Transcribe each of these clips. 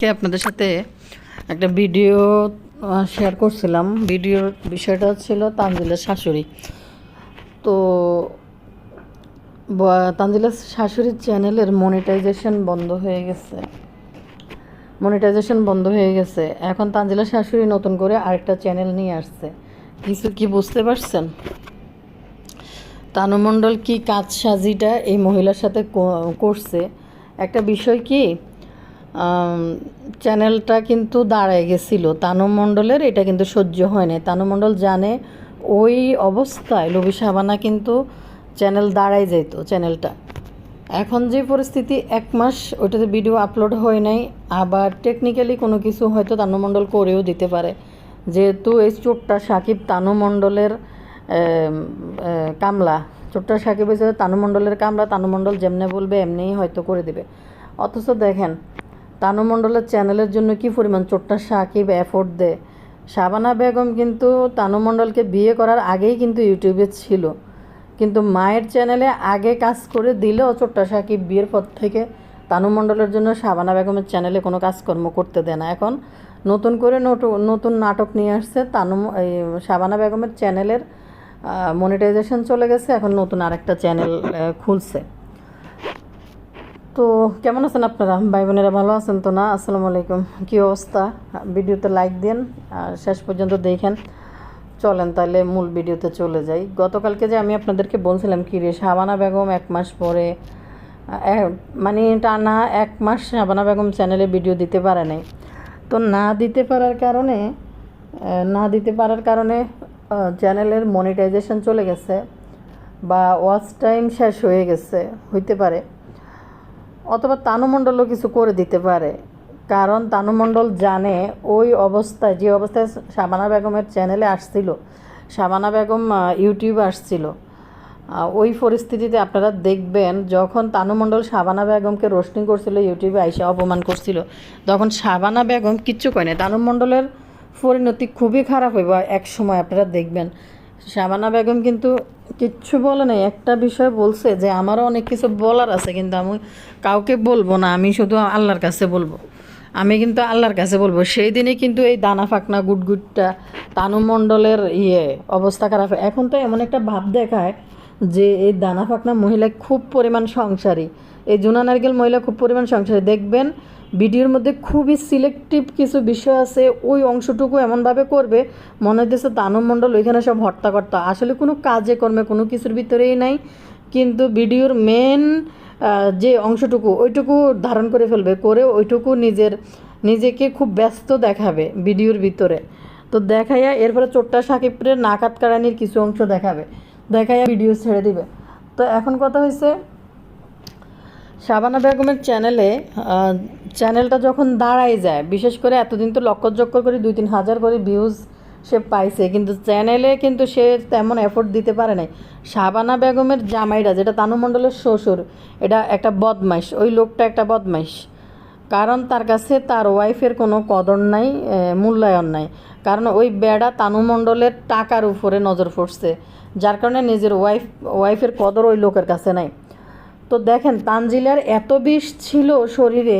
আজকে আপনাদের সাথে একটা ভিডিও শেয়ার করছিলাম। ভিডিওর বিষয়টা ছিল তানজিলার শাশুড়ি। তো তানজিলার শাশুড়ির চ্যানেলের মনিটাইজেশন বন্ধ হয়ে গেছে। এখন তানজিলার শাশুড়ি নতুন করে আরেকটা চ্যানেল নিয়ে আসছে। কিছু কি বুঝতে পারছেন? তানু মণ্ডল কি কাজ সাজিটা এই মহিলার সাথে করছে? একটা বিষয় কি, চ্যানেলটা কিন্তু দাঁড়ায় গেছিলো তানু মণ্ডলের, এটা কিন্তু সহ্য হয় না। তানু মণ্ডল জানে ওই অবস্থায় লবি সাবানা কিন্তু চ্যানেল দাঁড়ায় যেত চ্যানেলটা। এখন যে পরিস্থিতি, 1 মাস ওইটাতে ভিডিও আপলোড হয় নাই। আবার টেকনিক্যালি কোনো কিছু হয়তো তানু মণ্ডল করেও দিতে পারে, যেহেতু এই চোট্টা সাকিব তানু মণ্ডলের কামলা। চোট্টা সাকিব হয়েছে তানু মণ্ডলের কামলা। তানু মণ্ডল যেমনে বলবে এমনিই হয়তো করে দিবে। অথচ দেখেন তানু মণ্ডলের চ্যানেলের জন্য কি পরিমাণ চোট্টা সাকিব এফোর্ট দেয়। শাবানা বেগম কিন্তু তানু মণ্ডলকে বিয়ে করার আগেই কিন্তু ইউটিউবে ছিল, কিন্তু মায়ের চ্যানেলে আগে কাজ করে দিলেও চোট্টা সাকিব বিয়ের পর থেকে তানু মণ্ডলের জন্য শাবানা বেগমের চ্যানেলে কোনো কাজকর্ম করতে দেয় না। এখন নতুন করে নতুন নাটক নিয়ে আসছে। শাবানা বেগমের চ্যানেলের মনিটাইজেশন চলে গেছে, এখন নতুন আরেকটা চ্যানেল খুলছে। তো কেমন আছেন আপনারা ভাই বোনেরা? ভালো আছেন তো না? আসসালামু আলাইকুম। কী অবস্থা? ভিডিওতে লাইক দিন আর শেষ পর্যন্ত দেখেন। চলেন তাহলে মূল ভিডিওতে চলে যাই। গতকালকে যে আমি আপনাদেরকে বলছিলাম কি রে, শাবানা বেগম 1 মাস পরে, মানে টানা 1 মাস শাবানা বেগম চ্যানেলে ভিডিও দিতে পারে নাই। তো না দিতে পারার কারণে চ্যানেলের মনিটাইজেশন চলে গেছে বা ওয়াচ টাইম শেষ হয়ে গেছে হইতে পারে, অথবা তানু মণ্ডলও কিছু করে দিতে পারে। কারণ তানু মণ্ডল জানে ওই অবস্থায়, যে অবস্থায় শাবানা বেগমের চ্যানেলে আসছিল, শাবানা বেগম ইউটিউবে আসছিল, ওই পরিস্থিতিতে আপনারা দেখবেন যখন তানু মণ্ডল শাবানা বেগমকে রোস্টিং করছিল, ইউটিউবে আইসা অপমান করছিল, তখন শাবানা বেগম কিচ্ছু কয় না। তানু মণ্ডলের পরিণতি খুবই খারাপ হইব এক সময়, আপনারা দেখবেন। শাবানা বেগম কিন্তু কিচ্ছু বলে নাই। একটা বিষয় বলছে যে আমারও অনেক কিছু বলার আছে, কিন্তু আমি কাউকে বলবো না, আমি শুধু আল্লাহর কাছে বলবো। সেই দিনে কিন্তু এই দানা ফাকনা গুটগুটটা তানু মণ্ডলের অবস্থা খারাপ। এখন তো এমন একটা ভাব দেখায় যে এই দানা ফাকনা মহিলা খুব পরিমাণ সংসারী, এই জুনা নারকেল মহিলা খুব পরিমাণ সংসারী। দেখবেন ভিডিওর মধ্যে খুবই সিলেক্টিভ কিছু বিষয় আছে, ওই অংশটুকু এমনভাবে করবে মনে হইতেছে তানু মণ্ডল ওইখানে সব হর্তাকর্তা। আসলে কোনো কাজে কর্মে কোনো কিছুর ভিতরেই নাই, কিন্তু ভিডিওর মেন যে অংশটুকু ওইটুকু ধারণ করে ফেলবে, করে ওইটুকু নিজেকে খুব ব্যস্ত দেখাবে ভিডিওর ভিতরে। তো দেখাইয়া এরপরে চোট্টা সাকিবের নাকাত কাড়ানির কিছু অংশ দেখাইয়া ভিডিও ছেড়ে দিবে। তো এখন কথা হয়েছে, শাবানা বেগমের চ্যানেলটা যখন দাঁড়ায় যায়, বিশেষ করে এতদিন তো লক্ষ করে 2-3 হাজার করে ভিউজ সে পাইছে, কিন্তু চ্যানেলে কিন্তু সে তেমন এফোর্ট দিতে পারে নাই। শাবানা বেগমের জামাইটা, যেটা তানু মণ্ডলের শ্বশুর, এটা একটা বদমাইশ। ওই লোকটা একটা বদমাইশ, কারণ তার কাছে তার ওয়াইফের কোনো কদর নাই, মূল্যায়ন নাই। কারণ ওই বেড়া তানু মণ্ডলের টাকার উপরে নজর পড়ছে, যার কারণে নিজের ওয়াইফের কদর ওই লোকের কাছে নাই। তো দেখেন তানজিলার এত বিষ ছিল শরীরে,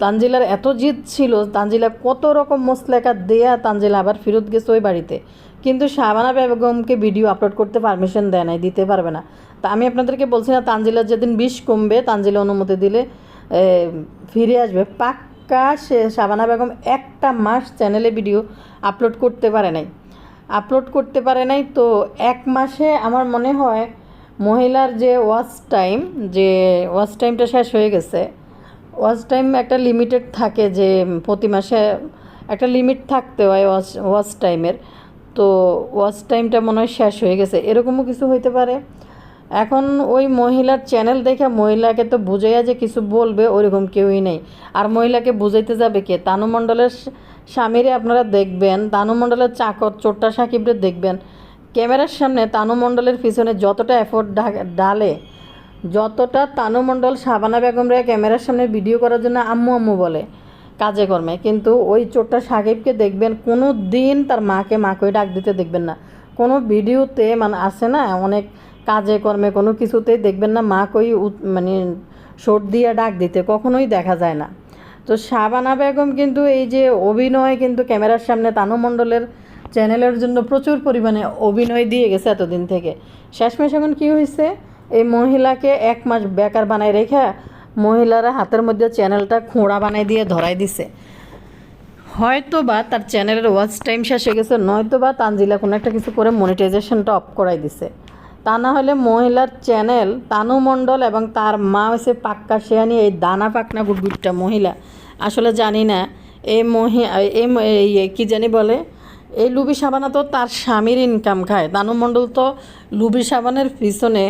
তানজিলার এত জিদ ছিল, তানজিলা কত রকম মসলেকা দেয়া তানজিলা আবার ফেরত গেছে ওই বাড়িতে, কিন্তু শাবানা বেগমকে ভিডিও আপলোড করতে পারমিশন দেয় নাই, দিতে পারবে না। তা আমি আপনাদেরকে বলছি না, তানজিলার যেদিন বিষ কমবে, তানজিলা অনুমতি দিলে ফিরে আসবে পাক্কা। শাবানা বেগম 1 মাস চ্যানেলে ভিডিও আপলোড করতে পারে নাই। তো 1 মাসে আমার মনে হয় মহিলার যে ওয়াচ টাইমটা শেষ হয়ে গেছে। ওয়াচ টাইম একটা লিমিটেড থাকে, যে প্রতি মাসে একটা লিমিট থাকতে হয় ওয়াচ টাইমের। তো ওয়াচ টাইমটা মনে হয় শেষ হয়ে গেছে, এরকমও কিছু হইতে পারে। এখন ওই মহিলার চ্যানেল দেখে মহিলাকে তো বুঝাইয়া যে কিছু বলবে ওইরকম কেউই নেই। আর মহিলাকে বুঝাইতে যাবে কে? তানু মণ্ডলের স্বামীরে আপনারা দেখবেন, তানু মণ্ডলের চাকর চোট্টা সাকিবরে দেখবেন, ক্যামেরার সামনে তানু মণ্ডলের পিছনে যতটা এফোর্ট ডালে, যতটা তানু মণ্ডল শাবানা বেগমরা ক্যামেরার সামনে ভিডিও করার জন্য আম্মু আম্মু বলে কাজে কর্মে, কিন্তু ওই চোট্টা সাকিবকে দেখবেন কোনো দিন তার মাকে ডাক দিতে দেখবেন না। কোনো ভিডিওতে মানে আসে না, অনেক কাজে কর্মে কোনো কিছুতেই দেখবেন না মাকেই মানে শোট দিয়ে ডাক দিতে, কখনোই দেখা যায় না। তো শাবানা বেগম কিন্তু এই যে অভিনয় কিন্তু ক্যামেরার সামনে তানু মণ্ডলের চ্যানেলের জন্য প্রচুর পরিমাণে অভিনয় দিয়ে গেছে এতদিন থেকে। শেষমেশ এখন কী হয়েছে, এই মহিলাকে 1 মাস বেকার বানায় রেখে মহিলারা হাতের মধ্যে চ্যানেলটা খোঁড়া বানাই দিয়ে ধরাই দিছে। হয়তো বা তার চ্যানেলের ওয়াচ টাইম শেষ হয়ে গেছে, নয়তো বা তানজিলা কোনো একটা কিছু করে মনিটাইজেশনটা অফ করাই দিছে। তা না হলে মহিলার চ্যানেল তানু মণ্ডল এবং তার মা হয়েছে পাক্কা শেয়ানি, এই দানা পাকনা গুটগুটটা মহিলা। আসলে জানি না এই কী জানি বলে, এই লুবি সাবানা তো তার স্বামীর ইনকাম খায়। তানু মণ্ডল তো লুবি সাবানের পিছনে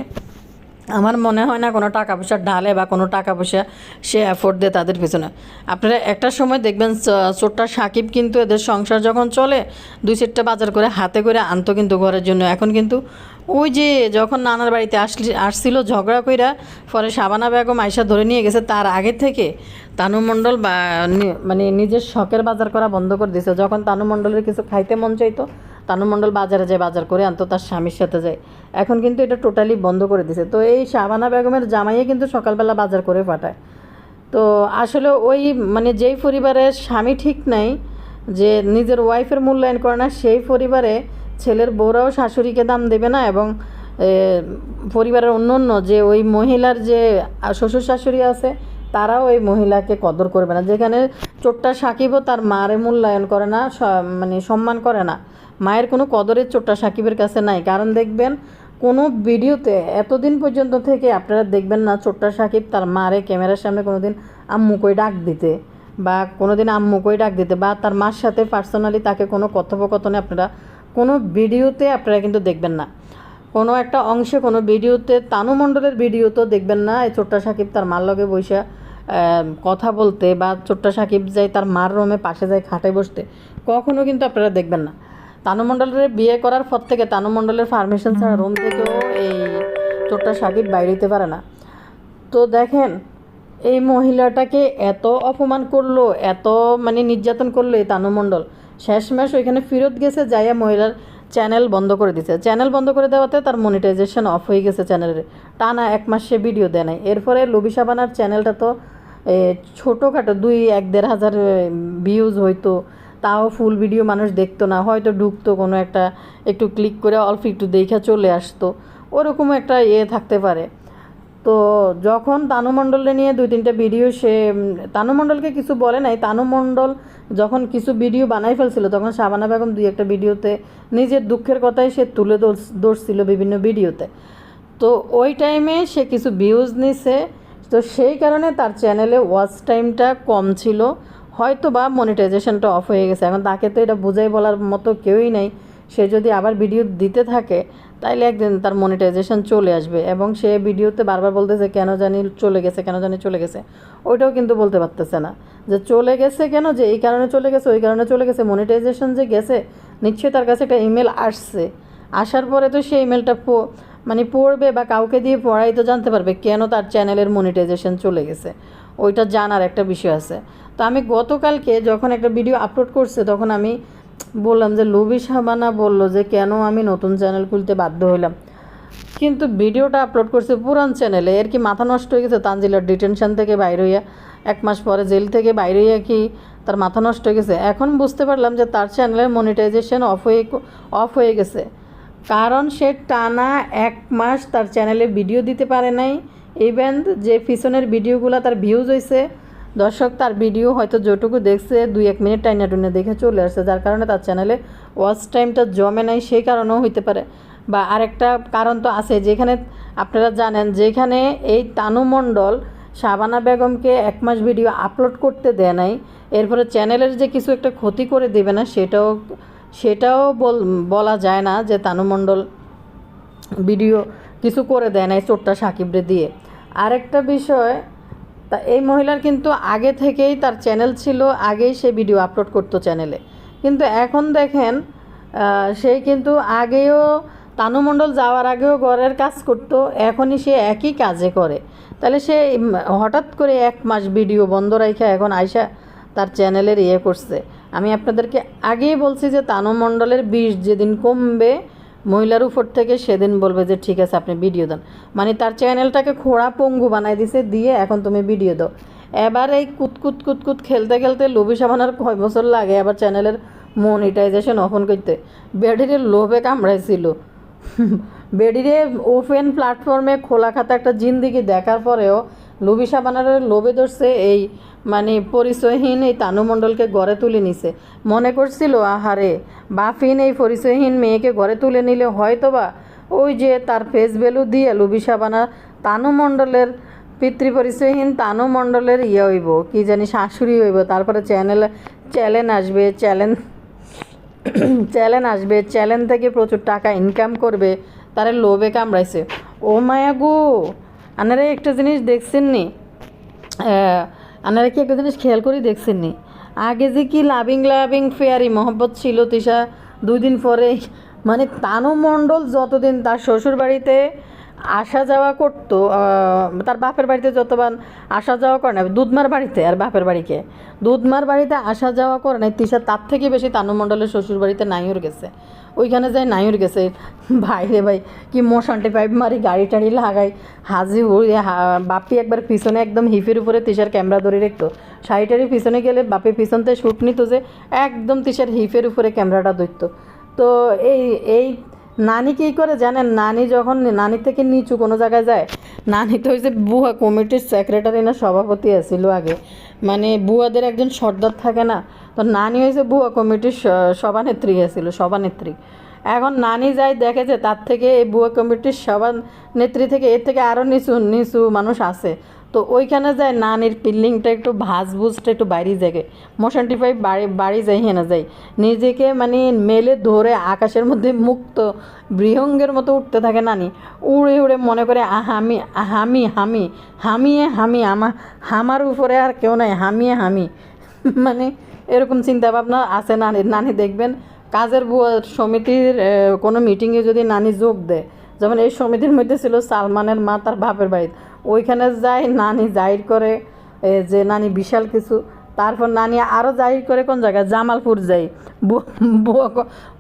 আমার মনে হয় না কোনো টাকা পয়সা ঢালে বা কোনো টাকা পয়সা সে অ্যাফোর্ড দেয় তাদের পিছনে। আপনারা একটা সময় দেখবেন ছোট্টা সাকিব কিন্তু এদের সংসার যখন চলে 2-4টা বাজার করে হাতে করে আনতো কিন্তু ঘরের জন্য। এখন কিন্তু ওই যে যখন নানার বাড়িতে আসছিল ঝগড়া কইরা পরে শাবানা বেগম আয়সা ধরে নিয়ে গেছে, তার আগে থেকে তানু মণ্ডল বা মানে নিজের শখের বাজার করা বন্ধ করে দিয়েছে। যখন তানু মণ্ডলের কিছু খাইতে মন চাইতো তানু মণ্ডল বাজারে যায় বাজার করে আনতো, তার স্বামীর সাথে যায়। এখন কিন্তু এটা টোটালি বন্ধ করে দিছে। তো এই শাবানা বেগমের জামাইয়ে কিন্তু সকালবেলা বাজার করে পাঠায়। তো আসলে ওই মানে যেই পরিবারের স্বামী ঠিক নাই, যে নিজের ওয়াইফের মূল্যায়ন করে না, সেই পরিবারে ছেলের বউরাও শাশুড়িকে দাম দেবে না, এবং পরিবারের অন্য যে ওই মহিলার যে শ্বশুর শাশুড়ি আছে তারাও ওই মহিলাকে কদর করবে না। যেখানে চোট্টা সাকিবও তার মারে মূল্যায়ন করে না, মানে সম্মান করে না, মায়ের কোনো কদরের চোট্টা সাকিবের কাছে নাই। কারণ দেখবেন কোনো ভিডিওতে এতদিন পর্যন্ত থেকে আপনারা দেখবেন না চোট্টা সাকিব তার মারে ক্যামেরার সামনে কোনো দিন আম্মু কই ডাক দিতে, বা কোনো দিন আম্মু কই ডাক দিতে, বা তার মার সাথে পার্সোনালি তাকে কোনো কথোপকথনে আপনারা কোনো ভিডিওতে আপনারা কিন্তু দেখবেন না। কোনো একটা অংশে কোনো ভিডিওতে তানু মণ্ডলের ভিডিওতেও দেখবেন না এই চোট্টা সাকিব তার মার লগে বসে কথা বলতে, বা চোট্টা সাকিব যায় তার মার রুমে পাশে যায় খাটে বসতে, কখনো কিন্তু আপনারা দেখবেন না। তানু মণ্ডলের বিয়ে করার পর থেকে তানু মণ্ডলের পারমিশন ছাড়া রুম থেকেও এই চোট্টা সাকিব বাইরে দিতে পারে না। তো দেখেন এই মহিলাটাকে এত অপমান করলো, এত মানে নির্যাতন করলো এই তানু মণ্ডল, শেষমেশ ওইখানে ফেরত গেছে, যাইয়া মহিলার চ্যানেল বন্ধ করে দিছে। চ্যানেল বন্ধ করে দেওয়াতে তার মনিটাইজেশন অফ হয়ে গেছে চ্যানেলের, টানা 1 মাস সে ভিডিও দেয় নাই। এরপরে লুবি সাবানার চ্যানেলটা তো ছোটোখাটো 2-1-1.5 হাজার ভিউজ হইতো, তাও ফুল ভিডিও মানুষ দেখতো না, হয়তো ঢুকতো কোনো একটা একটু ক্লিক করে অল্প একটু দেখে চলে আসতো, ওরকমও একটা থাকতে পারে। তো যখন তানু মণ্ডলকে নিয়ে 2-3টা ভিডিও সে তানু মণ্ডলকে কিছু বলে নাই, তানু মণ্ডল যখন কিছু ভিডিও বানাই ফেলছিল তখন শাবানা বেগম 2-1টা ভিডিওতে নিজের দুঃখের কথাই সে তুলে ধরছিল বিভিন্ন ভিডিওতে। তো ওই টাইমে সে কিছু ভিউজ নিছে, তো সেই কারণে তার চ্যানেলে ওয়াচ টাইমটা কম ছিল, হয়তো বা মনিটাইজেশনটা অফ হয়ে গেছে। এখন তাকে তো এটা বুঝাই বলার মতো কেউই নেই। সে যদি আবার ভিডিও দিতে থাকে তাইলে একদিন তার মনিটাইজেশন চলে আসবে, এবং সে ভিডিওতে বারবার বলতেছে কেন জানি চলে গেছে, কেন জানি চলে গেছে, ওইটাও কিন্তু বলতে পারতেছে না যে চলে গেছে কেন, যে এই কারণে চলে গেছে, ওই কারণে চলে গেছে। মনিটাইজেশন যে গেছে নিশ্চয়ই তার কাছে একটা ইমেল আসছে, আসার পরে তো সেই ইমেলটা মানে পড়বে বা কাউকে দিয়ে পড়াই তো জানতে পারবে কেন তার চ্যানেলের মনিটাইজেশন চলে গেছে, ওইটা জানার একটা বিষয় আছে। তো আমি গতকালকে যখন একটা ভিডিও আপলোড করছে তখন আমি বললাম যে লুবি সাবানা বলল যে কেন আমি নতুন চ্যানেল খুলতে বাধ্য হইলাম, কিন্তু ভিডিওটা আপলোড করছে পুরান চ্যানেলে। এর কি মাথা নষ্ট হয়ে গেছে? তানজিলার ডিটেনশন থেকে বাইরে হইয়া 1 মাস পরে জেল থেকে বাইরে হইয়া কি তার মাথা নষ্ট হয়ে গেছে? এখন বুঝতে পারলাম যে তার চ্যানেলের মনিটাইজেশন অফ হয়ে গেছে, কারণ সে টানা 1 মাস তার চ্যানেলে ভিডিও দিতে পারে নাই। ইভেন যে পিছনের ভিডিওগুলো তার ভিউজ হয়েছে, দর্শক তার ভিডিও হয়তো যেটুকু দেখছে 2-1 মিনিট টাইনা টুনে দেখে চলে আসছে, যার কারণে তার চ্যানেলে ওয়াচ টাইমটা জমে নাই, সেই কারণেও হইতে পারে। বা আরেকটা কারণ তো আছে, যেখানে আপনারা জানেন যেখানে এই তানু মণ্ডল শাবানা বেগমকে 1 মাস ভিডিও আপলোড করতে দেয় নাই, এরপরে চ্যানেলের যে কিছু একটা ক্ষতি করে দেবে না, সেটাও বলা যায় না যে তানু মণ্ডল ভিডিও কিছু করে দেয় নাই চোট্টা সাকিবরে দিয়ে। আরেকটা বিষয়, তা এই মহিলার কিন্তু আগে থেকেই তার চ্যানেল ছিল, আগেই সে ভিডিও আপলোড করতো চ্যানেলে, কিন্তু এখন দেখেন সে কিন্তু আগেও তানু মণ্ডল যাওয়ার আগেও ঘরের কাজ করতো, এখনই সে একই কাজে করে। তাহলে সে হঠাৎ করে 1 মাস ভিডিও বন্ধ রাখা এখন আয়সা তার চ্যানেলের করছে। আমি আপনাদেরকে আগেই বলছি যে তানু মণ্ডলের বিষ যেদিন কমবে মহিলার উপর থেকে, সেদিন বলবে যে ঠিক আছে আপনি ভিডিও দেন, মানে তার চ্যানেলটাকে খোঁড়া পঙ্গু বানাই দিছে, দিয়ে এখন তুমি ভিডিও দাও। এবার এই কুতকুত কুতকুত খেলতে খেলতে লবি সাবানার কয় বছর লাগে আবার চ্যানেলের মনিটাইজেশন ওপেন করতে, বেডিরে লোভে কামড়াইছিল। বেডিরে ওপেন প্ল্যাটফর্মে খোলা খাতা একটা জিন্দিগি দেখার পরেও লবি সাবানার লোভে ধরছে এই মানে পরিচয়হীন এই তানু মণ্ডলকে গড়ে তুলে নিছে। মনে করছিল আহারে বাফিন এই পরিচয়হীন মেয়েকে গড়ে তুলে নিলে হয়তো বা ওই যে তার ফেস ভ্যালু দিয়ে লবি সাবানা তানু মণ্ডলের পিতৃপরিচয়হীন তানু মণ্ডলের হইব কি জানি শাশুড়ি হইব, তারপরে চ্যালেঞ্জ আসবে, চ্যালেঞ্জ থেকে প্রচুর টাকা ইনকাম করবে, তারে লোভে কামড়াইছে। ও মায়া গো, আপনারা একটা জিনিস দেখছেন নি, আপনারা কি একটা জিনিস খেয়াল করে দেখছেন নি, আগে যে কি লাভিং ফেয়ারি মহব্বত ছিল তিশা 2 দিন পরে মানে তানু মণ্ডল যতদিন তার শ্বশুর বাড়িতে আসা যাওয়া করতো, তার বাপের বাড়িতে যতবার আসা যাওয়া করে না, দুধমার বাড়িতে আর বাপের বাড়িকে দুধমার বাড়িতে আসা যাওয়া করে না তিশা, তার থেকে বেশি তানু মণ্ডলের শ্বশুর বাড়িতে নাইর গেছে, ওইখানে যাই নাইর গেছে। ভাই রে ভাই, কি মোশান্টি পাইপ মারি গাড়ি টাড়ি লাগাই হাজি বাপি একবার পিছনে একদম হিপের উপরে তিশার ক্যামেরা ধরে রাখতো, শাড়িটারি পিছনে গেলে বাপি পিছন থেকে শ্যুট নিত যে একদম তিশার হিপের উপরে ক্যামেরাটা ধরতো। তো এই নানি কী করে জানেন, নানি যখন নানির থেকে নিচু কোনো জায়গায় যায়, নানি তো ওই যে বুয়া কমিটির সেক্রেটারি না সভাপতি আছিল আগে, মানে বুয়াদের একজন সর্দার থাকে না, তো নানি হয়েছে বুয়া কমিটির সভানেত্রী আছিল, সভানেত্রী। এখন নানি যাই দেখে যে তার থেকে এই বুয়া কমিটির সভানেত্রী থেকে এর থেকে আরও নিচু নিচু মানুষ আছে, তো ওইখানে যায় নানির পিল্লিংটা একটু ভাজভুজটা একটু বাইরে জায়গায় মোশান্টি পাই বাড়ি যাই হেনা যায়, নিজেকে মানে মেলে ধরে আকাশের মধ্যে মুক্ত বৃহঙ্গের মতো উঠতে থাকে নানি, উড়ে উড়ে মনে করে হামি হামি হামি হামিয়ে হামি হামার উপরে আর কেউ নাই, হামিয়ে হামি। মানে এরকম চিন্তাভাবনা আছে নানির। নানি দেখবেন কাজের বুয়া সমিতির কোনো মিটিংয়ে যদি নানি যোগ দেয়, যেমন এই সমিতির মধ্যে ছিল সালমানের মা তার বাপের বাড়িতে, ওইখানে যায় নানি জাহির করে যে নানি বিশাল কিছু, তারপর নানি আরও জাহির করে কোন জায়গায় জামালপুর যাই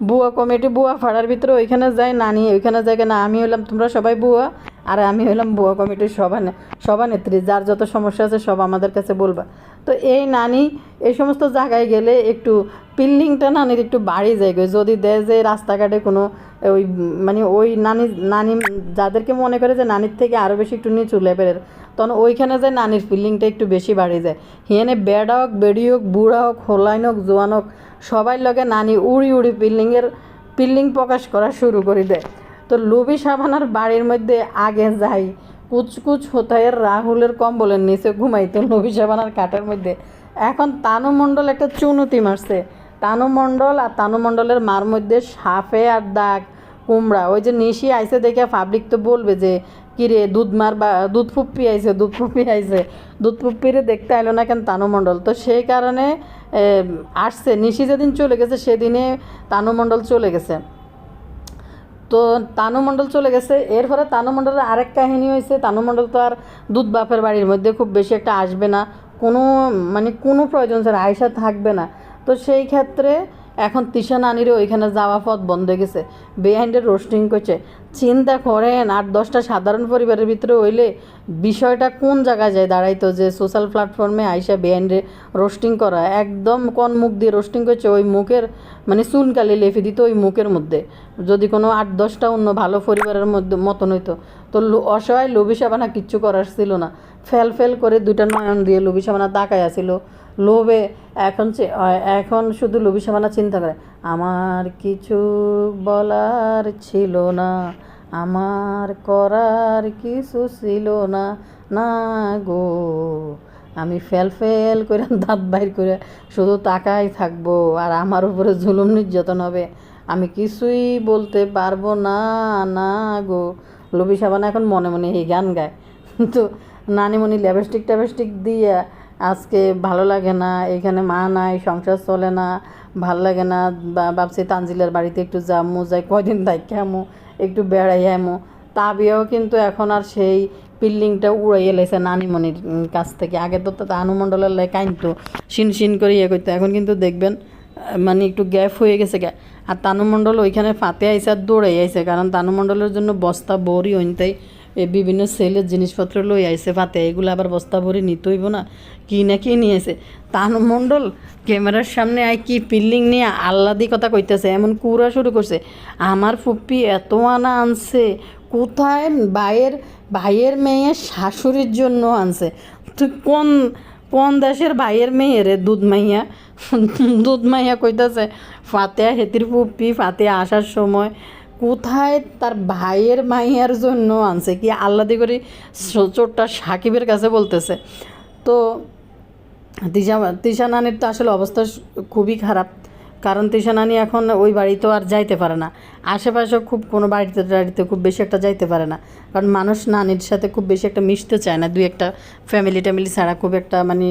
বুয়া কমিটি বুয়া ফাড়ার ভিতরে ওইখানে যায় নানি, ওইখানে যায় না আমি হইলাম তোমরা সবাই বুয়া আর আমি হইলাম বুয়া কমিটির সভানেত্রী, যার যত সমস্যা আছে সব আমাদের কাছে বলবা। তো এই নানি এই সমস্ত জায়গায় গেলে একটু পিল্লিংটা নানির একটু বাড়ি যায়, যদি দেয় যে রাস্তাঘাটে কোনো ওই মানে ওই নানি যাদেরকে মনে করে যে নানির থেকে আরও বেশি একটু নিচু লেভেলের, তখন ওইখানে যায় নানির ফিলিংটা একটু বেশি বাড়ি যায়। হিয়ানে বেড়া হোক বেড়ি হোক বুড়া হোক হোলাইন হোক জোয়ান হোক সবাই লগে নানি উড়ি উড়ি পিল্লিং প্রকাশ করা শুরু করে দেয়। তো লবি সাবানার বাড়ির মধ্যে আগে যাই কুচকুচ হোতায়ের রাহুলের কম্বলের নিচে ঘুমাইতো লবি সাবানার কাঠের মধ্যে। এখন তানু মণ্ডল একটা চুনতি মারছে, তানু মণ্ডল আর তানু মণ্ডলের মার মধ্যে সাপে আর দাগ কুমড়া, ওই যে নিশি আইসে দেখে পাবলিক তো বলবে যে কিরে দুধমার বা দুধ ফুপ্পি আইছে দুধ ফুপ্পিরে দেখতে আইলো না কেন তানু মণ্ডল। তো সেই কারণে আসছে, নিশি যেদিন চলে গেছে সেদিনে তানু মণ্ডল চলে গেছে। তো তানু মণ্ডল চলে গেছে, এরপরে তানু মণ্ডলের আরেক কাহিনী হয়েছে, তানু মণ্ডল তো আর দুধ বাপের বাড়ির মধ্যে খুব বেশি একটা আসবে না, কোনো প্রয়োজন ছাড়া আয়সা থাকবে না। তো সেই ক্ষেত্রে এখন তিশা নানিরও ওইখানে যাওয়া পথ বন্ধ হয়ে গেছে, বেহাইন্ডে রোস্টিং করছে। চিন্তা করেন 8-10টা সাধারণ পরিবারের ভিতরে হইলে বিষয়টা কোন জায়গায় যায় দাঁড়াইতো, যে সোশ্যাল প্ল্যাটফর্মে আইসা বেহাইন্ডে রোস্টিং করা, একদম কোন মুখ দিয়ে রোস্টিং করছে, ওই মুখের মানে চুনকালি লেফে দিত ওই মুখের মধ্যে, যদি কোনো 8-10টা অন্য ভালো পরিবারের মধ্যে মতন হইতো। তো অসহায় লবি সাবানা কিচ্ছু করার ছিল না, ফেল করে 2টা নয়ন দিয়ে লবি সাবানা তাকায় আসিল লোভে। এখন শুধু লবি সাবানা চিন্তা করে আমার কিছু বলার ছিল না, আমার করার কিছু ছিল না, না গো আমি ফেল করে দাঁত বাইর করে শুধু তাকাই থাকবো, আর আমার উপরে জুলুম নির্যাতন হবে, আমি কিছুই বলতে পারবো না, না গো। লবি সাবানা এখন মনে মনে এই গান গায়। তো নানিমণি ল্যাপস্টিক দিয়ে আজকে ভালো লাগে না, এখানে মা নাই, সংসার চলে না, ভাল লাগে না, ভাবছি তানজিলের বাড়িতে একটু যাই কয়দিন থাকি আমো, একটু বেড়াই আমো। তাবিয়াও কিন্তু এখন আর সেই পিল্লিংটা উড়াইয়ে লেছে নানিমণির কাছ থেকে। আগে তো তানু মণ্ডলের লাই কাইনতো শিন করে করতো, এখন কিন্তু দেখবেন মানে একটু গ্যাপ হয়ে গেছে আর তানু মণ্ডল ওইখানে ফাতে আইসে আর দৌড়াই আইসে, কারণ তানু মণ্ডলের জন্য বস্তা বড়ি হইনতাই এই বিভিন্ন সেলের জিনিসপত্র লই আইছে পাতে, এগুলো আবার বস্তা ভরে নিতে হইব না, কি না কি নিয়েছে। তানু মণ্ডল ক্যামেরার সামনে আয় কি পিল্লিং নিয়ে আল্লাদি কথা কইতেছে, এমন কুড়া শুরু করছে। আমার ফুপ্পি এত আনা আনছে, কোথায় ভাইয়ের মেয়ে শাশুড়ির জন্য আনছে। তুই কোন কোন দেশের ভাইয়ের মেয়ে রে? দুধ মাইয়া কইতাছে ফাতেয়া হেতির ফুপ্পি ফাতেয়া আসার সময় কোথায় তার ভাইয়ের মাইয়ার জন্য আনছে, কি আল্লাদি করে চোরটা সাকিবের কাছে বলতেছে। তো তিশা নানির তো আসলে অবস্থা খুবই খারাপ, কারণ তিশা নানি এখন ওই বাড়িতেও আর যাইতে পারে না, আশেপাশে খুব কোনো বাড়িতে খুব বেশি একটা যাইতে পারে না, কারণ মানুষ নানির সাথে খুব বেশি একটা মিশতে চায় না, দুই একটা ফ্যামিলি ছাড়া খুব একটা মানে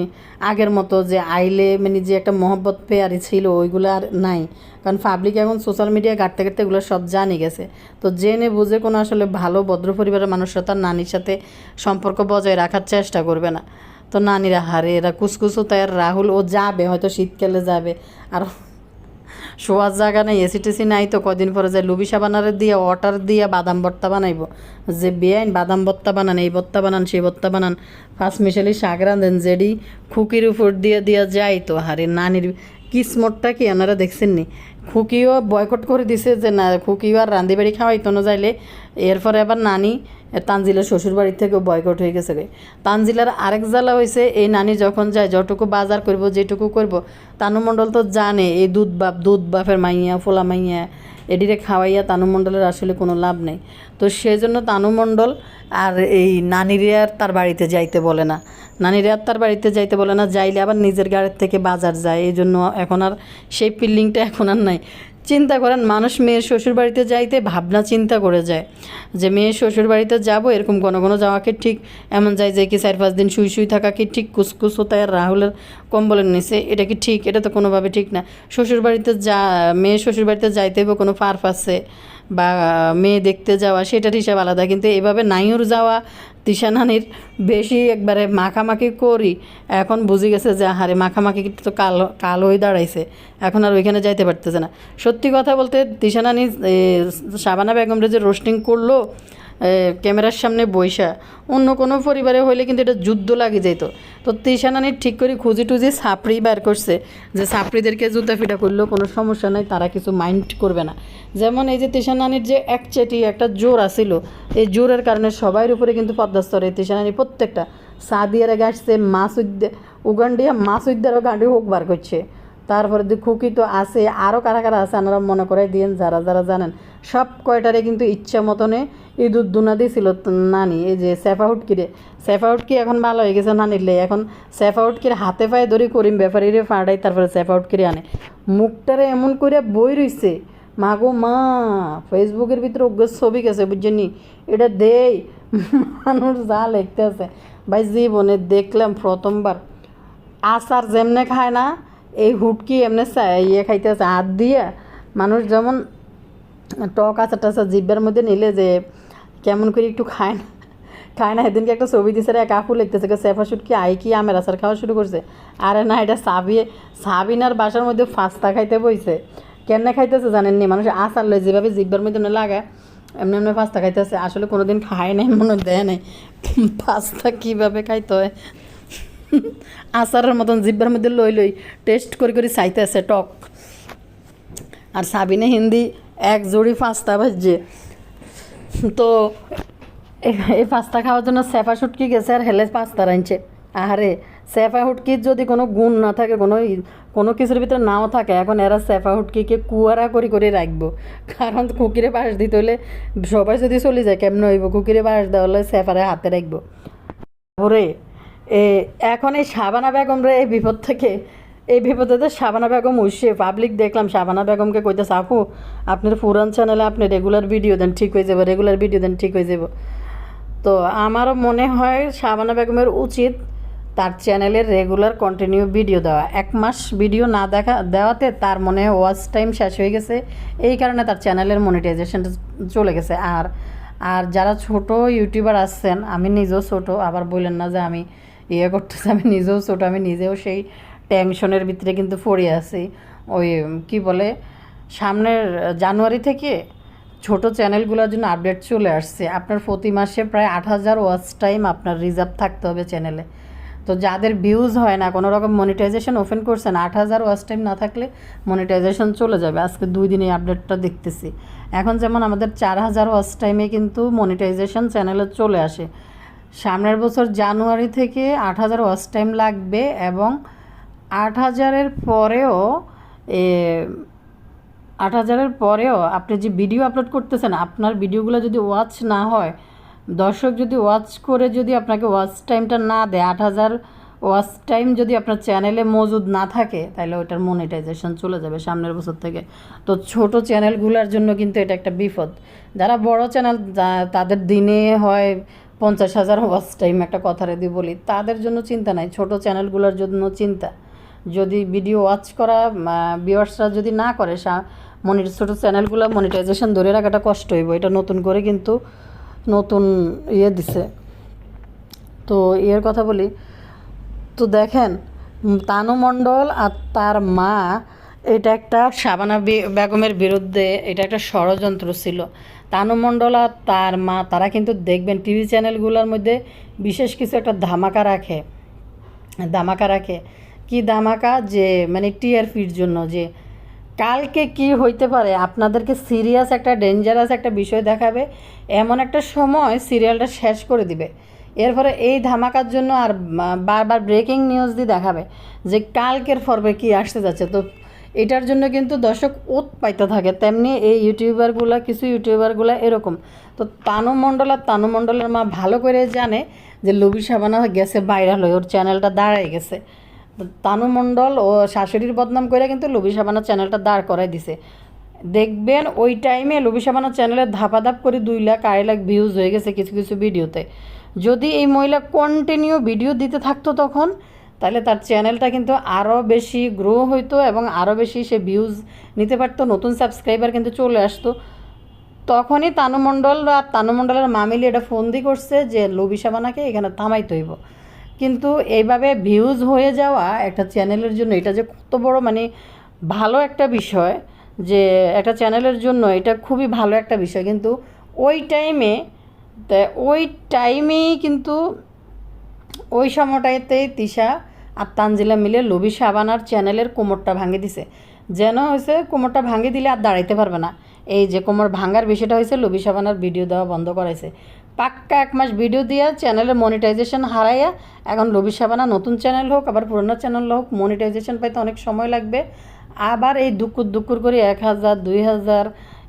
আগের মতো যে আইলে মানে যে একটা মহব্বত পেয়ারি ছিল ওইগুলো আর নাই, কারণ পাবলিক এখন সোশ্যাল মিডিয়া ঘাটতে ঘাটতে এগুলো সব জানে গেছে। তো জেনে বুঝে কোনো আসলে ভালো ভদ্র পরিবারের মানুষরা তার নানির সাথে সম্পর্ক বজায় রাখার চেষ্টা করবে না। তো নানিরা হারে এরা কুসকুসও তাই, আর রাহুল ও যাবে হয়তো শীতকালে যাবে, আর শোয়ার জায়গা নেই, এসি টেসি নাই, তো কদিন পরে যায় লুবিসা বানারে দিয়ে অর্ডার দিয়ে বাদাম ভর্তা বানাইব, যে বেআইন বাদাম ভর্তা বানান, এই ভর্তা বানান, সেই ভর্তা বানান, ফার্স্ট মিশালি শাক রাঁধেন, যেডি খুকির উপর দিয়ে যাই। তো হারে নানির কিসমতটা কি আপনারা দেখছেন নি? খুকিও বয়কট করে দিছে যে না, খুকিও আর রাঁধি বাড়ি খাওয়াইতো না যাইলে। এরপরে আবার নানি তানজিলার শ্বশুর বাড়ির থেকেও বয়কট হয়ে গেছে। তানজিলার আরেক জ্বালা হয়েছে, এই নানি যখন যায় যতটুকু বাজার করব যেটুকু করব, তানু মণ্ডল তো জানে এই দুধ বাপের মাইয়া ফোলা মাইয়া এডিরে খাওয়াইয়া তানু মণ্ডলের আসলে কোনো লাভ নেই। তো সেই জন্য তানু মণ্ডল আর এই নানিরে আর তার বাড়িতে যাইতে বলে না, যাইলে আবার নিজের গাড়ির থেকে বাজার যায়, এই জন্য এখন আর সেই ফিলিংটা এখন আর নাই। চিন্তা করেন, মানুষ মেয়ের শ্বশুর বাড়িতে যাইতে ভাবনা চিন্তা করে যায় যে মেয়ের শ্বশুর বাড়িতে যাবো, এরকম ঘন ঘন যাওয়াকে ঠিক, এমন যায় যে কি 4-5 দিন শুই থাকা কি ঠিক, কুসকুস হতায় আর রাহুলের কম্বলের নিচে, এটা কি ঠিক? এটা তো কোনোভাবে ঠিক না। মেয়ের শ্বশুর বাড়িতে যাইতে হবে কোনো পারপাসে বা মেয়ে দেখতে যাওয়া, সেটার হিসাব আলাদা, কিন্তু এভাবে নাইউর যাওয়া তিশা নানির বেশি একবারে মাখামাখি করি। এখন বুঝে গেছে যে হারে মাখামাখি তো কাল হয়ে দাঁড়াইছে, এখন আর ওইখানে যাইতে পারতেছে না। সত্যি কথা বলতে তিশা নানি শাবানা বেগমরা যে রোস্টিং করলো ক্যামেরার সামনে বইসা, অন্য কোনো পরিবারে হইলে কিন্তু এটা যুদ্ধ লাগে যেত। তো তিশা নানি ঠিক করে খুঁজি টুজি সাপড়ি বার করছে, যে সাপড়িদেরকে জুতা ফিটা করলেও কোনো সমস্যা নাই, তারা কিছু মাইন্ড করবে না। যেমন এই যে তিশা নানির যে একচেটি একটা জোর আসিল, এই জোরের কারণে সবার উপরে কিন্তু পদ্মাস্তরে তিশা নানি প্রত্যেকটা সাদিয়ারে গাছছে, উগান্ডিয়া মাসুদ্দারও গান্ডি হোক বার করছে। তারপরে খুকি তো আছে, আরও কারা কারা আছে আপনারা মনে করাই দিয়েন যারা যারা জানেন। সব কয়টারে কিন্তু ইচ্ছা মতনে ইঁদুর দুনা দিয়েছিল নানি। এই যে সেফাউটকি এখন ভালো হয়ে গেছে নানিলে, এখন সেফাউটকির হাতে পায়ে ধরি করিম ব্যাপারীরে ফাড়াই, তারপরে সেফাউটকিরে আনে, মুখটারে এমন করে বই রইছে, মা গো মা, ফেসবুকের ভিতরে অজ্ঞ ছবি গেছে বুঝছেনি, এটা দেই মানুষ যা লিখতে আছে ভাই, জীবনে দেখলাম প্রথমবার। আচার যেমনে খায় না, এই হুটকি এমনি ইয়ে খাইতেছে হাত দিয়ে, মানুষ যেমন টক আচার টাচার জিব্বার মধ্যে নিলে যে কেমন করে একটু খায় না। সেদিনকে একটা ছবি দিছে রে, কাকু লিখতেছে সেফা শুটকি আই কি আমের আচার খাওয়া শুরু করছে। আরে না, এটা সাবিনার বাসার মধ্যে ফাস্তা খাইতে বইছে। কেমনে খাইতেছে জানেননি? মানুষ আচার লয় যেভাবে জিব্বার মধ্যে লাগায় এমনি পাস্তা খাইতেছে, আসলে কোনো দিন খায় নাই, মনে দেয় নাই পাস্তা কীভাবে খাইতে হয়। আচারের মতন জিব্বার মধ্যে লই টেস্ট করে চাইতে আছে টক। আর সাবিনে হিন্দি এক জোড়ি পাস্তা ভাজছে। তো এই পাস্তা খাওয়ার জন্য সেফা শুটকি গেছে আর হেলে পাস্তা রাঁধছে। আরে সেফা হুটকির যদি কোনো গুণ না থাকে, কোনো কিছুর ভিতরে নাও থাকে, এখন এরা সেফা হুটকিকে কুয়ারা করে রাখবো, কারণ কুকিরে বাঁশ দিতে হলে সবাই যদি চলে যায় কেমন হইব, কুকিরে বাঁশ দেওয়া হলে সেফারে হাতে রাখবো। ওরে এখন এই শাবানা বেগমরে এই বিপদে শাবানা বেগম উঠছে, পাবলিক দেখলাম শাবানা বেগমকে কইতেছে, আপু আপনার পুরান চ্যানেলে আপনি রেগুলার ভিডিও দেন ঠিক হয়ে যাব। তো আমারও মনে হয় শাবানা বেগমের উচিত তার চ্যানেলের রেগুলার কন্টিনিউ ভিডিও দেওয়া। 1 মাস ভিডিও না দেওয়াতে তার মনে হয় ওয়াচ টাইম শেষ হয়ে গেছে, এই কারণে তার চ্যানেলের মনিটাইজেশনটা চলে গেছে। আর যারা ছোট ইউটিউবার আসছেন, আমি নিজেও ছোট, আবার বললেন না যে আমি করতেছি, আমি নিজেও ছোট, আমি নিজেও সেই টেনশনের ভিতরে কিন্তু পড়ে আছি। ওই কি বলে, সামনের জানুয়ারি থেকে ছোট চ্যানেলগুলোর জন্য আপডেট চলে আসছে। আপনার প্রতি মাসে প্রায় 8,000 ওয়াচ টাইম আপনার রিজার্ভ থাকতে হবে চ্যানেলে। তো যাদের ভিউজ হয় না, কোনো রকম মনিটাইজেশন ওপেন করছেন, 8,000 ওয়াচ টাইম না থাকলে মনিটাইজেশন চলে যাবে। আজকে 2 দিনে আপডেটটা দেখতেছি। এখন যেমন আমাদের 4,000 ওয়াচ টাইমে কিন্তু মনিটাইজেশন চ্যানেলে চলে আসে। সামনের বছর জানুয়ারি থেকে 8,000 ওয়াচ টাইম লাগবে, এবং 8,000-এর পরেও 8,000-এর পরেও আপনি যে ভিডিও আপলোড করতেছেন, আপনার ভিডিওগুলো যদি ওয়াচ না হয়, দর্শক যদি ওয়াচ করে যদি আপনাকে ওয়াচ টাইমটা না দেয়, 8,000 ওয়াচ টাইম যদি আপনার চ্যানেলে মজুদ না থাকে, তাহলে ওইটার মনিটাইজেশন চলে যাবে সামনের বছর থেকে। তো ছোট চ্যানেলগুলোর জন্য কিন্তু এটা একটা বিপদ। যারা বড় চ্যানেল, তাদের দিনে হয় 50,000 ওয়াচ টাইম, একটা কথা রেদি বলি, তাদের জন্য চিন্তা নাই। ছোট চ্যানেলগুলোর জন্য চিন্তা, যদি ভিডিও ওয়াচ করা ভিউয়ার্সরা যদি না করে, ছোটো চ্যানেলগুলো মনিটাইজেশন ধরে রাখাটা কষ্ট হইব। এটা নতুন করে কিন্তু নতুন দিছে। তো এর কথা বলি, তো দেখেন তানু মণ্ডল আর তার মা, এটা একটা শাবানা বেগমের বিরুদ্ধে এটা একটা ষড়যন্ত্র ছিল। তানু মণ্ডল আর তার মা, তারা কিন্তু দেখবেন টিভি চ্যানেলগুলোর মধ্যে বিশেষ কিছু একটা ধামাকা রাখে। কি ধামাকা? যে মানে টিআরপির জন্য, যে কালকে কি হইতে পারে, আপনাদেরকে সিরিয়াস একটা ডেঞ্জারাস একটা বিষয় দেখাবে, এমন একটা সময় সিরিয়ালটা শেষ করে দিবে। এরপরে এই ধামাকার জন্য আর বারবার ব্রেকিং নিউজ দিয়ে দেখাবে যে কালকের পর্বে কী আসতে যাচ্ছে। তো এটার জন্য কিন্তু দর্শক পাইতে থাকে। তেমনি এই কিছু ইউটিউবারগুলো এরকম। তো তানু মণ্ডলের মা ভালো করে জানে যে লবি সাবানা গেছে ভাইরাল হয়ে, ওর চ্যানেলটা দাঁড়ায় গেছে। তানু মণ্ডল ও শাশুড়ির বদনাম করে কিন্তু লবি সাবানা চ্যানেলটা দাঁড় করাই দিছে। দেখবেন ওই টাইমে লবি সাবানা চ্যানেলে ধাপাধাপ করে 2 লাখ 2.5 লাখ ভিউজ হয়ে গেছে কিছু কিছু ভিডিওতে। যদি এই মহিলা কন্টিনিউ ভিডিও দিতে থাকতো তখন, তাহলে তার চ্যানেলটা কিন্তু আরও বেশি গ্রো হইতো এবং আরও বেশি সে ভিউজ নিতে পারতো, নতুন সাবস্ক্রাইবার কিন্তু চলে আসতো। তখনই তানু মণ্ডলের মা মিলে এটা ফোন দিয়ে করছে যে লবি সাবানাকে এখানে থামাইতে হইব। কিন্তু এইভাবে ভিউজ হয়ে যাওয়া একটা চ্যানেলের জন্য, এটা যে কত বড় মানে ভালো একটা বিষয়, যে একটা চ্যানেলের জন্য এটা খুবই ভালো একটা বিষয়। কিন্তু ওই টাইমেই কিন্তু ওই সময়টাতেই তিশা আর তানজিলা মিলে লবি সাবানার চ্যানেলের কোমরটা ভাঙে দিছে। যেন হয়েছে কোমরটা ভাঙে দিলে আর দাঁড়াইতে পারবে না। এই যে কোমর ভাঙার বিষয়টা হয়েছে লবি সাবানার ভিডিও দেওয়া বন্ধ করাইছে। পাক্কা 1 মাস ভিডিও দিয়া চ্যানেলের মনিটাইজেশন হারাইয়া এখন লবি সাবানা নতুন চ্যানেল হোক আবার পুরোনো চ্যানেল হোক, মনিটাইজেশন পাইতে অনেক সময় লাগবে। আবার এই দুকুর করে 1,000 2,000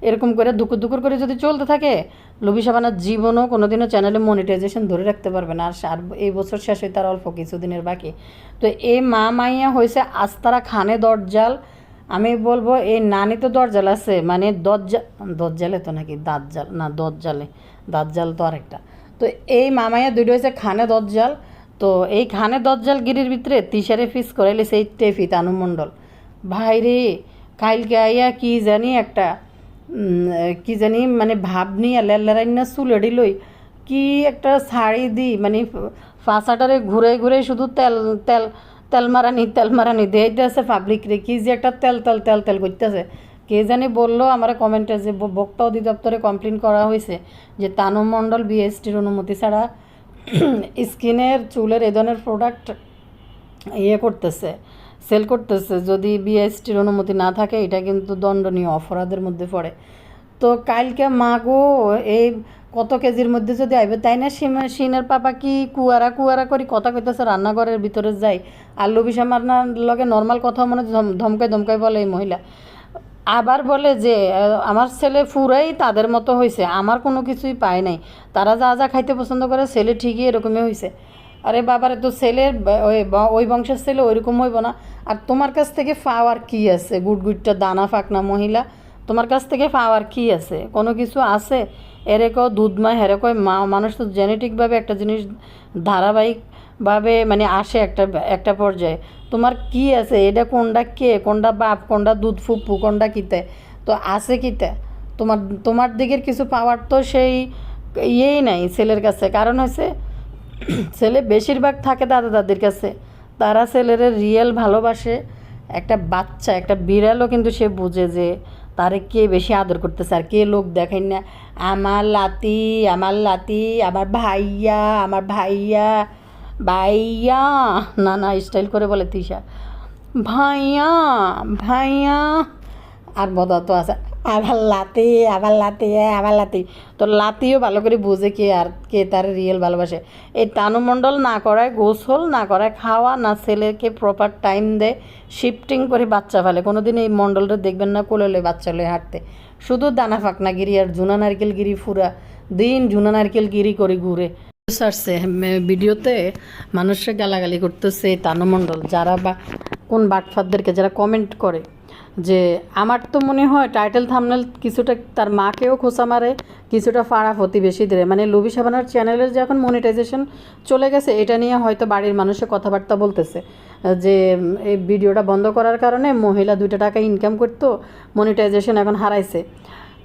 এরকম করে দুকুর করে যদি চলতে থাকে, লবি সাবানার জীবনও কোনোদিনও চ্যানেলে মনিটাইজেশন ধরে রাখতে পারবে না। আর এই বছর শেষ হয়ে তার অল্প কিছুদিনের বাকি। তো এই মাইয়া হয়েছে আস্তারা খানে দরজাল। আমি বলবো এই নানি তো দরজাল আছে, মানে দরজালে তো নাকি দাঁতজাল না, দাঁতজাল তো আরেকটা। তো এই মামাইয়া দুটো হয়েছে খানে দরজাল। তো এই খানে দরজাল গিরির ভিতরে তিশারে ফিস করাইলে সেই টেফি তানু মণ্ডল ভাই রে, কালকে আইয়া কি জানি মানে ভাব নিয়ে লেলারাইনা চুলেডি লই কি একটা শাড়ি দি, মানে ফাঁসাটারে ঘুরে শুধু তেল মারানি দিতে আছে পাবলিক রে, কি যে একটা তেল করতেছে। কে জানি বললো আমার কমেন্টে যে ভোক্তা অধিদপ্তরে কমপ্লেন করা হয়েছে যে তানু মণ্ডল বিএসটির অনুমতি ছাড়া স্কিনের চুলের এ ধরনের প্রোডাক্ট সেল করতেছে। যদি বিএসটির অনুমতি না থাকে এটা কিন্তু দণ্ডনীয় অপরাধের মধ্যে পড়ে। তো কালকে মাগো এই কত কেজির মধ্যে যদি আইবে, তাই না? সিনের পাপা কি কুয়ারা করি কথা কইতেছে রান্নাঘরের ভিতরে যাই, আর লবি সাবানার লগে নর্মাল কথা মনে ধমকাই বলে এই মহিলা। আবার বলে যে আমার ছেলে পুরাই তাদের মতো হয়েছে, আমার কোনো কিছুই পায় নাই, তারা যা খাইতে পছন্দ করে ছেলে ঠিকই এরকমই হয়েছে। আরে বাবারে, তো ছেলের ওই বংশের ছেলে ওইরকম হইব না? আর তোমার কাছ থেকে পাওয়ার কি আছে? গুটটা দানা ফাঁকনা মহিলা, তোমার কাছ থেকে পাওয়ার কি আছে? কোনো কিছু আছে? এরেকও দুধ মা হেরেকয় মা। মানুষ তো জেনেটিকভাবে একটা জিনিস ধারাবাহিকভাবে মানে আসে একটা পর্যায়ে। তোমার কি আছে? এটা কোনটা বাপ, কোনটা দুধ ফুপু, কোনটা কিতে, তো আছে কিতে? তোমার দিকের কিছু পাওয়ার তো সেই নাই ছেলের কাছে। কারণ হচ্ছে ছেলে বেশিরভাগ থাকে দাদা দাদির কাছে, তারা ছেলের রিয়েল ভালোবাসে। একটা বাচ্চা, একটা বিড়ালও কিন্তু সে বুঝে যে তারে কে বেশি আদর করতেছে আর কে লোক দেখেন না, আমার লাতি, আমার লাতি, আমার ভাইয়া, আমার ভাইয়া, ভাইয়া, না না স্টাইল করে বলে তিশা, ভাইয়া, ভাইয়া। আর বদা তো আছে আবার লাতি, আবার লাতি, আবার লাতি। তো লাতিও ভালো করে বুঝে কে আর কে তার রিয়েল ভালোবাসে। এই তানু মণ্ডল না করায় গোসল, না করায় খাওয়া, না ছেলেকে প্রপার টাইম দেয়, শিফটিং করে বাচ্চা ফেলে। কোনো দিন এই মণ্ডলটা দেখবেন না কোলে লয়ে বাচ্চা লয়ে হাঁটতে, শুধু দানা ফাঁকনাগিরি আর ঝুনা নারকেলগিরি, ফুরা দিন ঝুনা নারকেলগিরি করে ঘুরে আসছে। ভিডিওতে মানুষরা গালাগালি করতেছে তানু মণ্ডল, যারা বা কোন বাটফারদেরকে যারা কমেন্ট করে যে আমার তো মনে হয় টাইটেল থাম্বনেল কিছুটা তার মাকেও খোঁচা মারে, কিছুটা ফাড়া প্রতিবেশীদের, মানে লুবি সাবানার চ্যানেলের যখন মনিটাইজেশন চলে গেছে এটা নিয়ে হয়তো বাড়ির মানুষে কথাবার্তা বলতেছে যে এই ভিডিওটা বন্ধ করার কারণে মহিলা 2 টাকা ইনকাম করতো, মনিটাইজেশন এখন হারাইছে।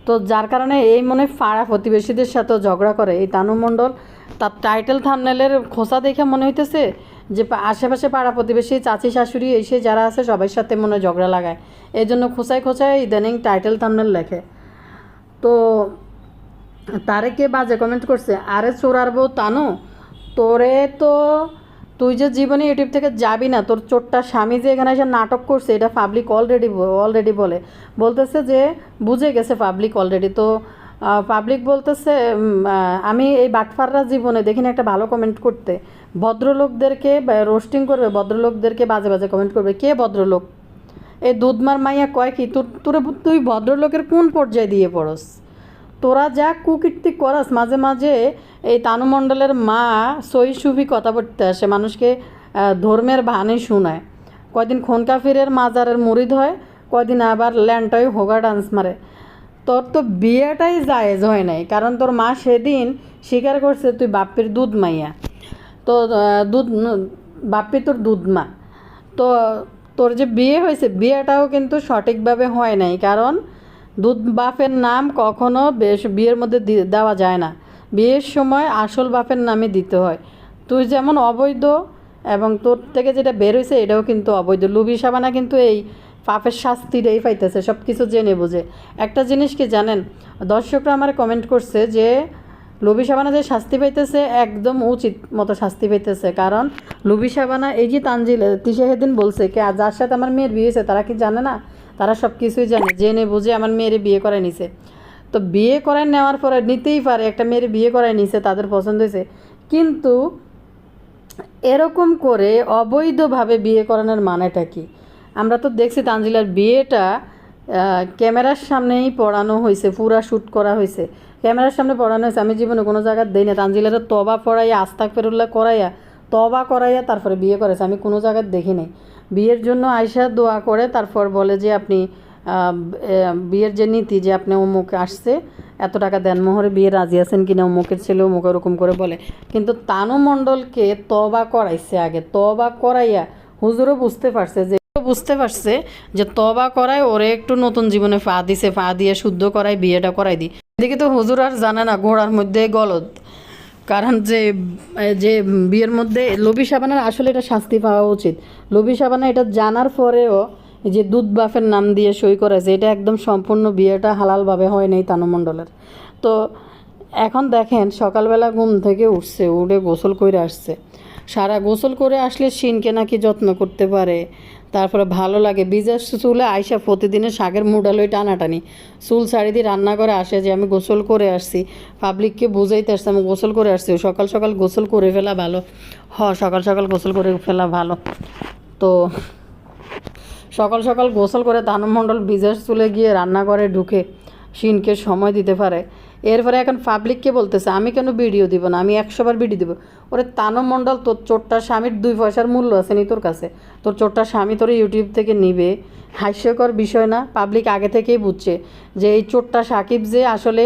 তো যার কারণে এই মনে ফাড়া প্রতিবেশীদের সাথেও ঝগড়া করে এই তানু মণ্ডল। তার টাইটেল থাম্বনেলের খোঁচা দেখে মনে হইতেছে যে আশেপাশে পাড়া প্রতিবেশী, চাচি শাশুড়ি এসে যারা আছে সবার সাথে মনে ঝগড়া লাগায়, এই জন্য খোঁচায় খোঁচায় ইদানিং টাইটেল থাম্বনেল লেখে। তো তারে কে বাজে কমেন্ট করছে, আরে চোরার বউ তানু, তোরে তো তুই যে জীবনে ইউটিউব থেকে যাবি না, তোর চোরটা স্বামী যে এখানে এসে নাটক করছে এটা পাবলিক অলরেডি বলতেছে যে বুঝে গেছে পাবলিক অলরেডি। তো পাবলিক বলতেছে আমি এই বাটফাররা জীবনে দেখিনি একটা ভালো কমেন্ট করতে, ভদ্রলোকদেরকে রোস্টিং করবে, ভদ্রলোকদেরকে বাজে বাজে কমেন্ট করবে। কে ভদ্রলোক? এই দুধমার মাইয়া কয় কি তুই ভদ্রলোকের কোন পর্যায়ে দিয়ে পড়স? তোরা যা কুকীর্তি করস মাঝে মাঝে। এই তানু মণ্ডলের মা সই সুফি কথা বলতে আসে, মানুষকে ধর্মের বাহানে শোনায়, কয়দিন খনকাফিরের মাজারের মুরিদ হয়, কয়দিন আবার ল্যান্টয় হোগা ডান্স মারে। তোর তো বিয়েটাই জায়েজ হয় নাই, কারণ তোর মা সেদিন স্বীকার করছে তুই বাপ্পির দুধ মাইয়া, তো দুধ বাপ্পি তোর দুধ মা। তো তোর যে বিয়ে হয়েছে বিয়েটাও কিন্তু সঠিকভাবে হয় নাই, কারণ দুধ বাপের নাম কখনো বিয়ের মধ্যে দেওয়া যায় না, বিয়ের সময় আসল বাপের নামে দিতে হয়। তুই যেমন অবৈধ এবং তোর থেকে যেটা বের হয়েছে এটাও কিন্তু অবৈধ। লুবি সাবানা কিন্তু এই পাপের শাস্তিটাই পাইতেছে সব কিছু জেনে বুঝে। একটা জিনিস কি জানেন, দর্শকরা আমার কমেন্ট করছে যে লুবি সাবানা যে শাস্তি পাইতেছে একদম উচিত মতো শাস্তি পাইতেছে, কারণ লুবি সাবানা এই যে তানজিল তিশা সেদিন বলছে কি যার সাথে আমার মেয়ের বিয়ে হয়েছে তারা কি জানে না, তারা সব কিছুই জানে, জেনে বুঝে আমার মেয়ের বিয়ে করে নিছে। তো বিয়ে করে নেওয়ার পরে নিতেই পারে, একটা মেয়ের বিয়ে করে নিছে, তাদের পছন্দ হয়েছে, কিন্তু এরকম করে অবৈধভাবে বিয়ে করানোর মানেটা কি? আমরা তো দেখছি তানজিলার বিয়েটা ক্যামেরার সামনেই পড়ানো হয়েছে, পুরা শ্যুট করা হয়েছে, ক্যামেরার সামনে পড়ানো হয়েছে। আমি জীবনে কোনো জায়গায় দেই না তানজিলার তবা পড়াইয়া আস্তাগফিরুল্লাহ করাইয়া তবা করাইয়া তারপরে বিয়ে করেছে, আমি কোনো জায়গায় দেখি নাই। বিয়ের জন্য আয়সা দোয়া করে তারপর বলে যে আপনি বিয়ের যে নীতি যে আপনি অমুক আসছে এত টাকা দেন মোহরে বিয়ে রাজি আছেন কিনা, অমুকের ছেলে অমুক ওরকম করে বলে। কিন্তু তানু মণ্ডলকে তবা করাইছে, আগে তবা করাইয়া হুজুরও বুঝতে পারছে যে তবা করায় ওরে একটু নতুন জীবনে ফা দিছে, ফা দিয়ে শুদ্ধ করায় বিয়েটা করাই দিই। এদিকে তো হুজুর আর জানে না ঘোড়ার মধ্যে গলদ, কারণ যে যে বিয়ের মধ্যে লবি সাবানার আসলে এটা শাস্তি পাওয়া উচিত। লবি সাবানা এটা জানার পরেও যে দুধ বাফের নাম দিয়ে সই করেছে, এটা একদম সম্পূর্ণ বিয়েটা হালালভাবে হয় নাই তানু মণ্ডলের। তো এখন দেখেন সকালবেলা ঘুম থেকে উঠছে, উঠে গোসল করে আসছে, সারা গোসল করে আসলে শিনকে নাকি যত্ন করতে পারে, তারপরে ভালো লাগে বিজার চুলে আইসা প্রতিদিনের শাকের মুডালই টানাটানি, চুল শাড়ি দিয়ে রান্না করে আসে যে আমি গোসল করে আসছি, পাবলিককে বুঝাইতে আসছে আমি গোসল করে আসছি। সকাল সকাল গোসল করে ফেলা ভালো, সকাল সকাল গোসল করে ফেলা ভালো। তো সকাল সকাল গোসল করে তানু মণ্ডল বিজার চুলে গিয়ে রান্নাঘরে ঢুকে শিনকে সময় দিতে পারে। এরপরে এখন পাবলিককে বলতেছে আমি কেন ভিডিও দিব না, আমি 100 বার ভিডিও দিব। ওরে তানু মণ্ডল, তোর চোরটা স্বামীর 2 পয়সার মূল্য আছে নি তোর কাছে? তোর চোরটা স্বামী তোর ইউটিউব থেকে নিবে, হাস্যকর বিষয় না? পাবলিক আগে থেকেই বুঝছে যে এই চোরটা সাকিব যে আসলে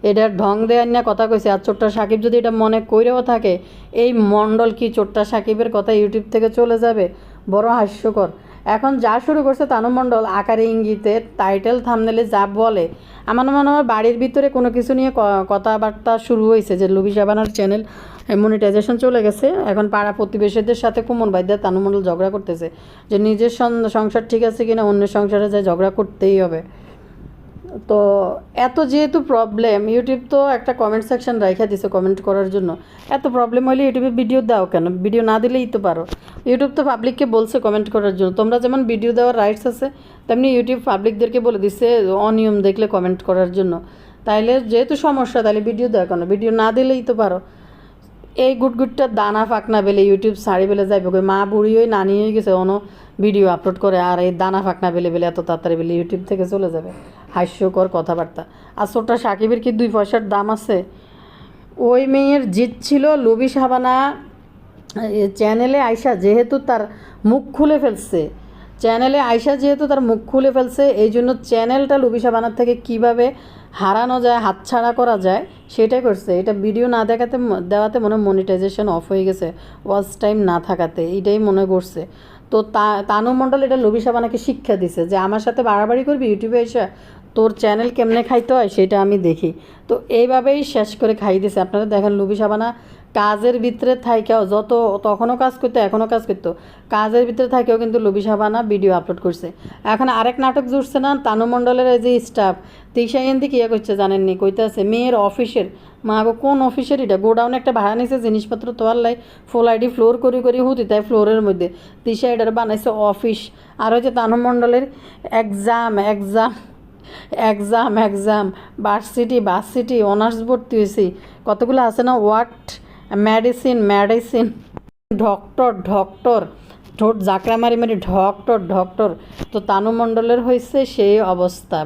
এটার ঢং দেওয়ার না কথা কইছে। আর চোরটা সাকিব যদি এটা মনে কইরেও থাকে এই মণ্ডল কি চোরটা সাকিবের কথা ইউটিউব থেকে চলে যাবে? বড় হাস্যকর। এখন যা শুরু করছে তানু মণ্ডল আকারে ইঙ্গিতে টাইটেল থাম্বনেলে যা বলে, আমার মনে হয় বাড়ির ভিতরে কোনো কিছু নিয়ে কথাবার্তা শুরু হয়েছে যে লুবি সাবানার চ্যানেল মনিটাইজেশন চলে গেছে, এখন পাড়া প্রতিবেশীদের সাথে কুমন বাইদ্যা তানু মণ্ডল ঝগড়া করতেছে যে নিজের সংসার ঠিক আছে কিনা, অন্যের সংসারে যায় ঝগড়া করতেই হবে। তো এত যেহেতু প্রবলেম, ইউটিউব তো একটা কমেন্ট সেকশন রাইখা দিছে কমেন্ট করার জন্য। এত প্রবলেম হলে ইউটিউবে ভিডিও দাও কেন? ভিডিও না দিলেই তো পারো। ইউটিউব তো পাবলিককে বলছে কমেন্ট করার জন্য। তোমরা যেমন ভিডিও দেওয়ার রাইটস আছে, তেমনি ইউটিউব পাবলিকদেরকে বলে দিচ্ছে অনিয়ম দেখলে কমেন্ট করার জন্য। তাইলে যেহেতু সমস্যা, তাহলে ভিডিও দেওয়া কেন? ভিডিও না দিলেই তো পারো। এই গুটগুটটা দানা ফাঁকনা বেলে ইউটিউব ছাড়ি বেলে যাইব কই, মা বুড়ি হয়ে নানি হয়ে গেছে অন ভিডিও আপলোড করে, আর এই দানা ফাঁকনা বেলে বেলে এত তাড়াতাড়ি বেলে ইউটিউব থেকে চলে যাবে। হাস্যকর কথাবার্তা। আর ছোট্ট সাকিবের কি 2 পয়সার দাম আছে? ওই মেয়ের জিত ছিল লুবি সাবানা চ্যানেলে আইসা যেহেতু তার মুখ খুলে ফেলছে, চ্যানেলে আইসা যেহেতু তার মুখ খুলে ফেলছে, এই জন্য চ্যানেলটা লুবি সাবানার থেকে কীভাবে হারানো যায়, হাতছাড়া করা যায় সেটাই করছে। এটা ভিডিও না দেওয়াতে মনে মনিটাইজেশন অফ হয়ে গেছে, ওয়াচ টাইম না থাকাতে, এইটাই মনে করছে। তো তানু মণ্ডল এটা লুবি সাবানাকে শিক্ষা দিছে যে আমার সাথে বাড়াবাড়ি করবি ইউটিউবে এসে, তোর চ্যানেল কেমনে খাইতে হয় সেটা আমি দেখি। তো এইভাবেই শেষ করে খাই দিছে। আপনারা দেখেন লুবি সাবানা কাজের ভিতরে থাইকেও তখনও কাজ করতো, এখনও কাজ করতো, কাজের ভিতরে থাকেও কিন্তু লুবি সাবানা ভিডিও আপলোড করছে। এখন আরেক নাটক জুড়ছে না, তানু মণ্ডলের এই যে স্টাফ তিশা ইন্দি কিয়া করছে জানেননি? কইতেছে মেয়ের অফিসের, মা গো কোন অফিসের এটা? গোডাউনে একটা ভাড়া নিছে জিনিসপত্র তোয়ার লাই, ফুল আইডি ফ্লোর করি হুতি তাই ফ্লোরের মধ্যে তিশা এটার বানাইছে অফিস। আর ওই যে তানু মণ্ডলের exam exam exam exam varsity honours ভর্তি হয়েছি, কতগুলো আছে না, ওয়াট মেডিসিন ডক্টর ঠোঁট জাকড়া মারি মারি ডক্টর। তো তানু মণ্ডলের হয়েছে সেই অবস্থা।